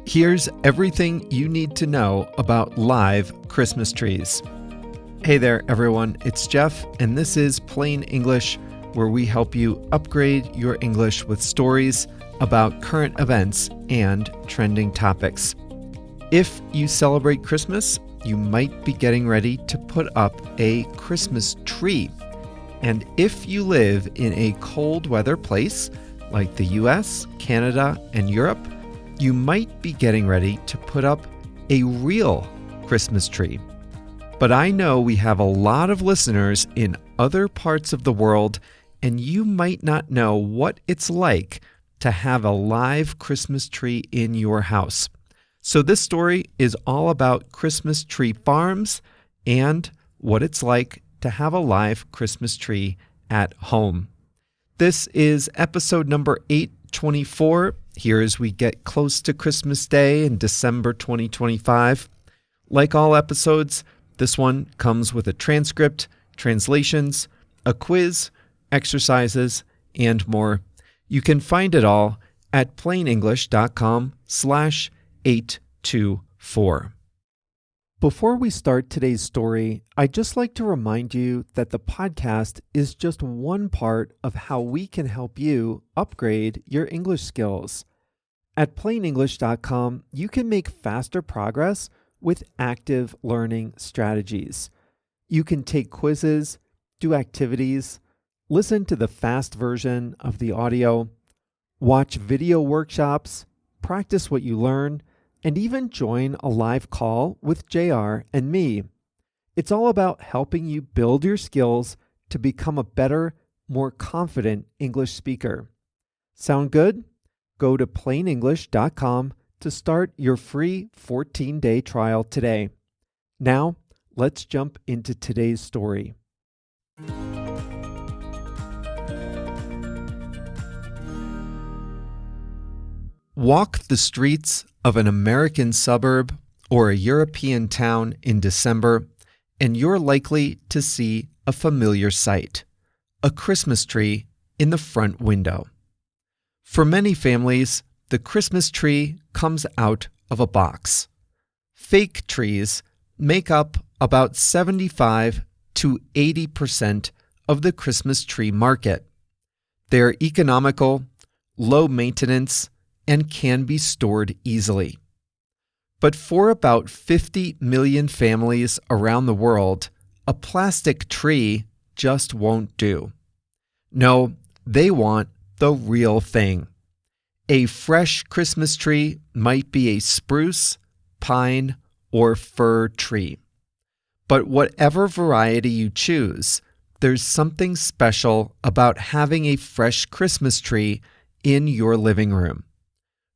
Here's everything you need to know about live Christmas trees. Hey there, everyone. It's Jeff, and this is Plain English, where we help you upgrade your English with stories about current events and trending topics. If you celebrate Christmas, you might be getting ready to put up a Christmas tree. And if you live in a cold weather place like the US, Canada, and Europe, you might be getting ready to put up a real Christmas tree. But I know we have a lot of listeners in other parts of the world, and you might not know what it's like to have a live Christmas tree in your house. So this story is all about Christmas tree farms and what it's like to have a live Christmas tree at home. This is episode number 824, here as we get close to Christmas Day in December 2025. Like all episodes, this one comes with a transcript, translations, a quiz, exercises, and more. You can find it all at plainenglish.com/824. Before we start today's story, I'd just like to remind you that the podcast is just one part of how we can help you upgrade your English skills. At plainenglish.com, you can make faster progress with active learning strategies. You can take quizzes, do activities, listen to the fast version of the audio, watch video workshops, practice what you learn, and even join a live call with JR and me. It's all about helping you build your skills to become a better, more confident English speaker. Sound good? Go to plainenglish.com to start your free 14-day trial today. Now, let's jump into today's story. Walk the streets of an American suburb or a European town in December, and you're likely to see a familiar sight: a Christmas tree in the front window. For many families, the Christmas tree comes out of a box. Fake trees make up about 75 to 80% of the Christmas tree market. They're economical, low maintenance, and can be stored easily. But for about 50 million families around the world, a plastic tree just won't do. No, they want the real thing. A fresh Christmas tree might be a spruce, pine, or fir tree. But whatever variety you choose, there's something special about having a fresh Christmas tree in your living room.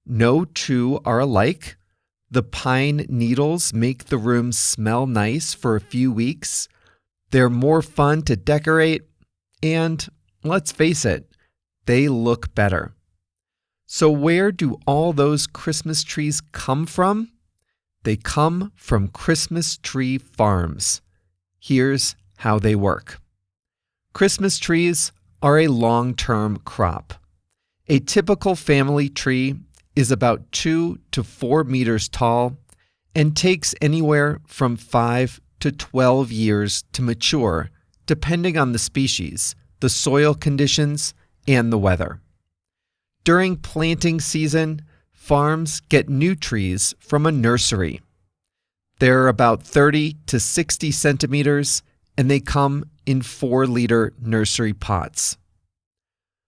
No two are alike. The pine needles make the room smell nice for a few weeks. They're more fun to decorate, and let's face it, they look better. So where do all those Christmas trees come from? They come from Christmas tree farms. Here's how they work. Christmas trees are a long-term crop. A typical family tree is about 2 to 4 meters tall and takes anywhere from 5 to 12 years to mature, depending on the species, the soil conditions, and the weather. During planting season, farms get new trees from a nursery. They're about 30 to 60 centimeters, and they come in 4-liter nursery pots.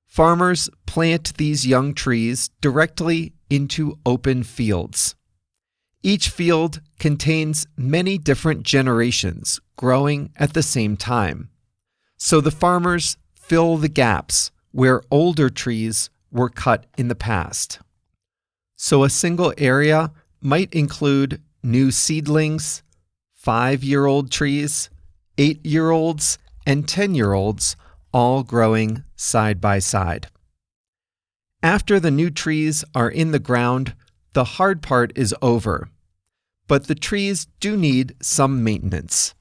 Farmers plant these young trees directly into open fields. Each field contains many different generations growing at the same time. So the farmers fill the gaps where older trees were cut in the past. So a single area might include new seedlings, 5-year-old trees, 8-year-olds, and 10-year-olds, all growing side by side. After the new trees are in the ground, the hard part is over. But the trees do need some maintenance.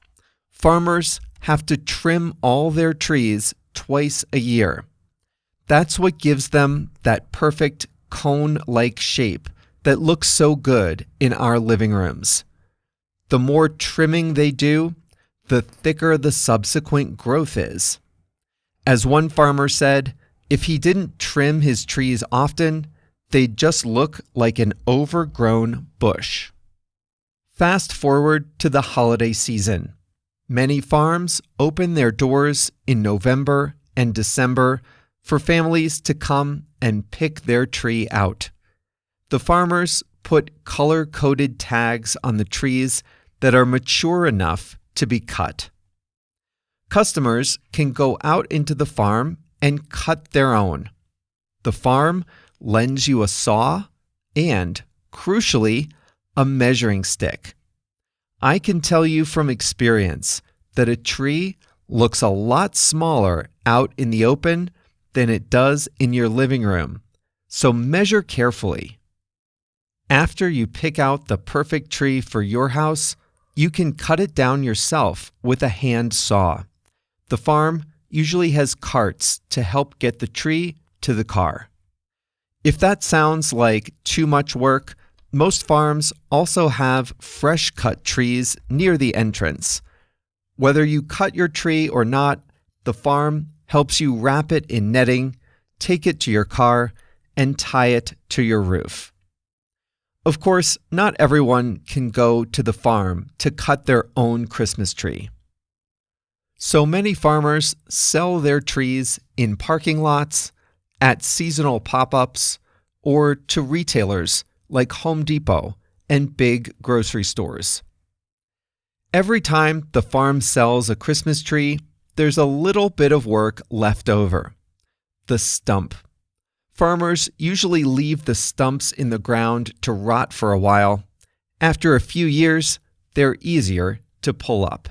Farmers have to trim all their trees twice a year. That's what gives them that perfect cone-like shape that look so good in our living rooms. The more trimming they do, the thicker the subsequent growth is. As one farmer said, if he didn't trim his trees often, they'd just look like an overgrown bush. Fast forward to the holiday season. Many farms open their doors in November and December for families to come and pick their tree out. The farmers put color-coded tags on the trees that are mature enough to be cut. Customers can go out into the farm and cut their own. The farm lends you a saw and, crucially, a measuring stick. I can tell you from experience that a tree looks a lot smaller out in the open than it does in your living room, so measure carefully. After you pick out the perfect tree for your house, you can cut it down yourself with a hand saw. The farm usually has carts to help get the tree to the car. If that sounds like too much work, most farms also have fresh cut trees near the entrance. Whether you cut your tree or not, the farm helps you wrap it in netting, take it to your car, and tie it to your roof. Of course, not everyone can go to the farm to cut their own Christmas tree. So many farmers sell their trees in parking lots, at seasonal pop-ups, or to retailers like Home Depot and big grocery stores. Every time the farm sells a Christmas tree, there's a little bit of work left over. The stump. Farmers usually leave the stumps in the ground to rot for a while. After a few years, they're easier to pull up.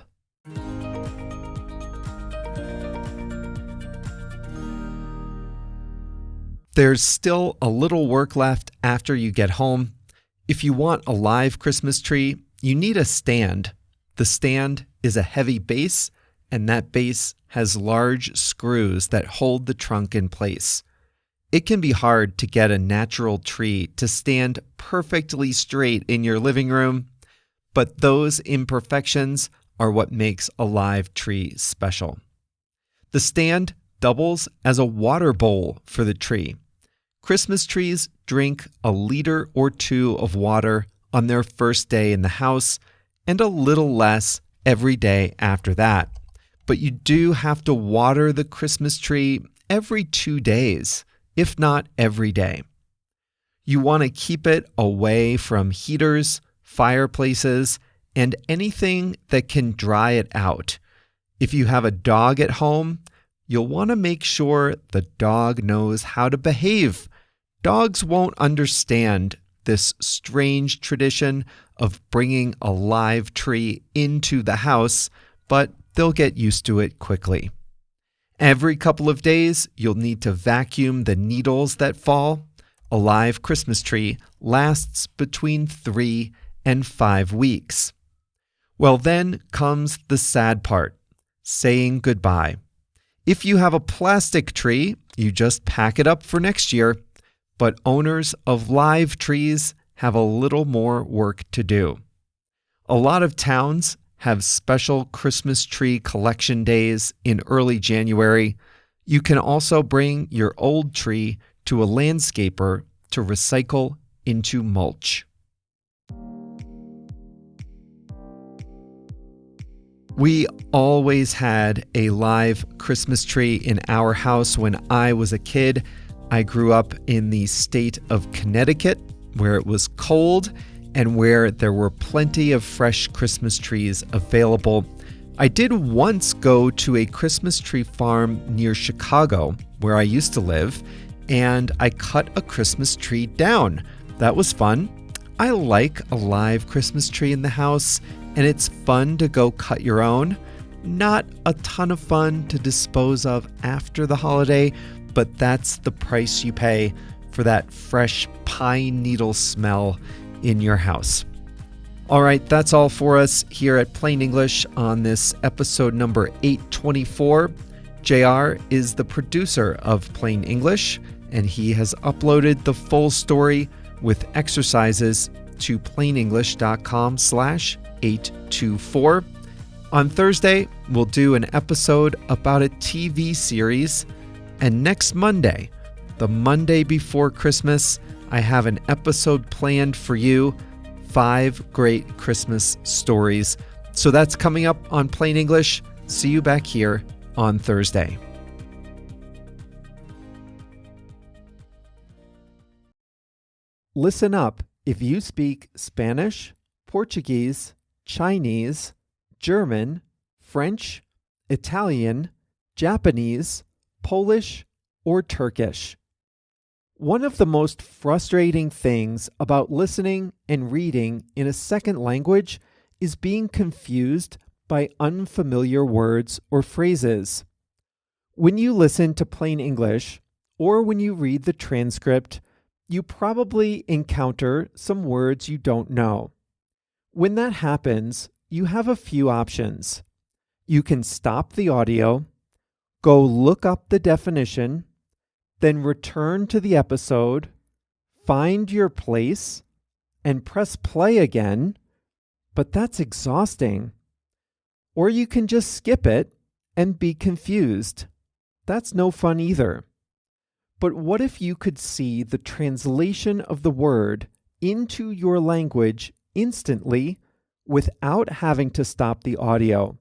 There's still a little work left after you get home. If you want a live Christmas tree, you need a stand. The stand is a heavy base, and that base has large screws that hold the trunk in place. It can be hard to get a natural tree to stand perfectly straight in your living room, but those imperfections are what makes a live tree special. The stand doubles as a water bowl for the tree. Christmas trees drink a liter or two of water on their first day in the house and a little less every day after that. But you do have to water the Christmas tree every 2 days, if not every day. You want to keep it away from heaters, fireplaces, and anything that can dry it out. If you have a dog at home, you'll want to make sure the dog knows how to behave. Dogs won't understand this strange tradition of bringing a live tree into the house, but they'll get used to it quickly. Every couple of days, you'll need to vacuum the needles that fall. A live Christmas tree lasts between 3 and 5 weeks. Well, then comes the sad part, saying goodbye. If you have a plastic tree, you just pack it up for next year. But owners of live trees have a little more work to do. A lot of towns have special Christmas tree collection days in early January. You can also bring your old tree to a landscaper to recycle into mulch. We always had a live Christmas tree in our house when I was a kid. I grew up in the state of Connecticut, where it was cold and where there were plenty of fresh Christmas trees available. I did once go to a Christmas tree farm near Chicago, where I used to live, and I cut a Christmas tree down. That was fun. I like a live Christmas tree in the house, and it's fun to go cut your own. Not a ton of fun to dispose of after the holiday, but that's the price you pay for that fresh pine needle smell in your house. All right, that's all for us here at Plain English on this episode number 824. JR is the producer of Plain English, and he has uploaded the full story with exercises to plainenglish.com/824. On Thursday, we'll do an episode about a TV series. And next Monday, the Monday before Christmas, I have an episode planned for you, 5 great Christmas stories. So that's coming up on Plain English. See you back here on Thursday. Listen up if you speak Spanish, Portuguese, Chinese, German, French, Italian, Japanese, Polish, or Turkish. One of the most frustrating things about listening and reading in a second language is being confused by unfamiliar words or phrases. When you listen to Plain English, or when you read the transcript, you probably encounter some words you don't know. When that happens, you have a few options. You can stop the audio, go look up the definition, then return to the episode, find your place, and press play again, but that's exhausting. Or you can just skip it and be confused. That's no fun either. But what if you could see the translation of the word into your language instantly without having to stop the audio,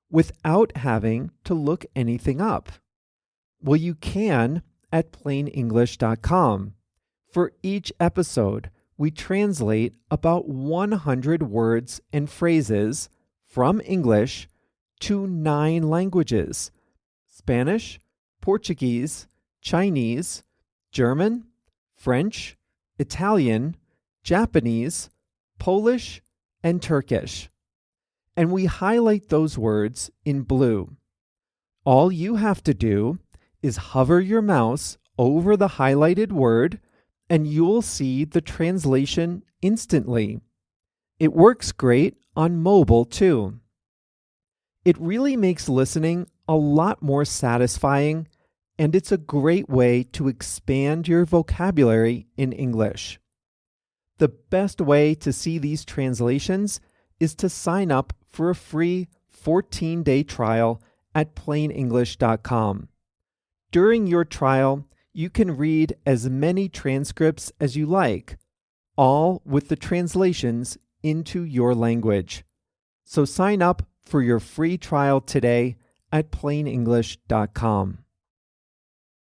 without having to look anything up? Well, you can at plainenglish.com. For each episode, we translate about 100 words and phrases from English to 9 languages: Spanish, Portuguese, Chinese, German, French, Italian, Japanese, Polish, and Turkish. And we highlight those words in blue. All you have to do is hover your mouse over the highlighted word, and you'll see the translation instantly. It works great on mobile too. It really makes listening a lot more satisfying, and it's a great way to expand your vocabulary in English. The best way to see these translations is to sign up for a free 14-day trial at plainenglish.com. During your trial, you can read as many transcripts as you like, all with the translations into your language. So sign up for your free trial today at plainenglish.com.